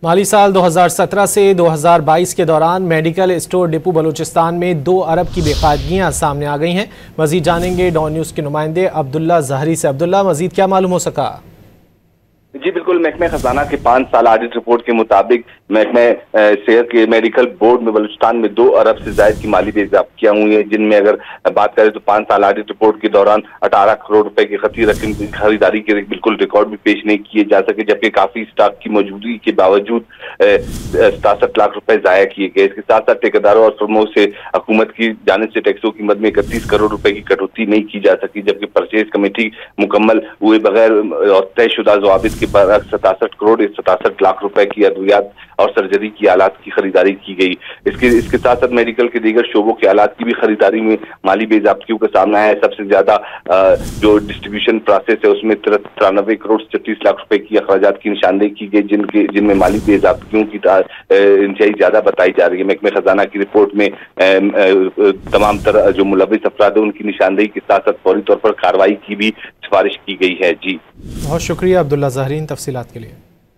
माली साल 2017 से 2022 के दौरान मेडिकल स्टोर डिपो बलूचिस्तान में 2 अरब की बेकायदगियां सामने आ गई हैं। मजीद जानेंगे डॉन न्यूज़ के नुमाइंदे अब्दुल्ला जहरी से। अब्दुल्ला, मजीद क्या मालूम हो सका? जी बिल्कुल, महकमे खजाना के 5 साल ऑडिट रिपोर्ट के मुताबिक महकमे सेहत के मेडिकल बोर्ड में बलूचिस्तान में 2 अरब से ज्यादा की माली बेज़ाब्तियां हुई है, जिनमें अगर बात करें तो 5 साल ऑडिट रिपोर्ट के दौरान 18 करोड़ रुपए की खती रकम की खरीदारी के बिल्कुल रिकॉर्ड भी पेश नहीं किए जा सके, जबकि काफी स्टॉक की मौजूदगी के बावजूद 67 लाख रुपए जाया किए गए। इसके साथ साथ ठेकेदारों और फर्मों से हुकूमत की जानिब से टैक्सों की मद में 31 करोड़ रुपए की कटौती नहीं की जा सकी, जबकि परचेज कमेटी मुकम्मल हुए बगैर और तयशुदा ज़वाबित के बरअक्स 67 करोड़ 67 लाख रुपए की अद्वियात और सर्जरी की आलात की खरीदारी की गई। इसके साथ साथ मेडिकल के दीगर शोबों के आलात की भी खरीदारी में माली बेज़ाब्तियों का सामना है। सबसे ज्यादा जो डिस्ट्रीब्यूशन प्रोसेस है उसमें 93 करोड़ 36 लाख रुपए की अखराजात की निशानदेही की गई, जिनमें माली बेज़ाब्तियों की इंतहाई ज्यादा बताई जा रही है। महकमे खजाना की रिपोर्ट में तमाम तरह जो मुलविस अफराद है उनकी निशानदेही के साथ साथ फौरी तौर पर कार्रवाई की भी सिफारिश की गई है। जी बहुत शुक्रिया अब्दुल्ला ज़हरी तफसीलात के लिए।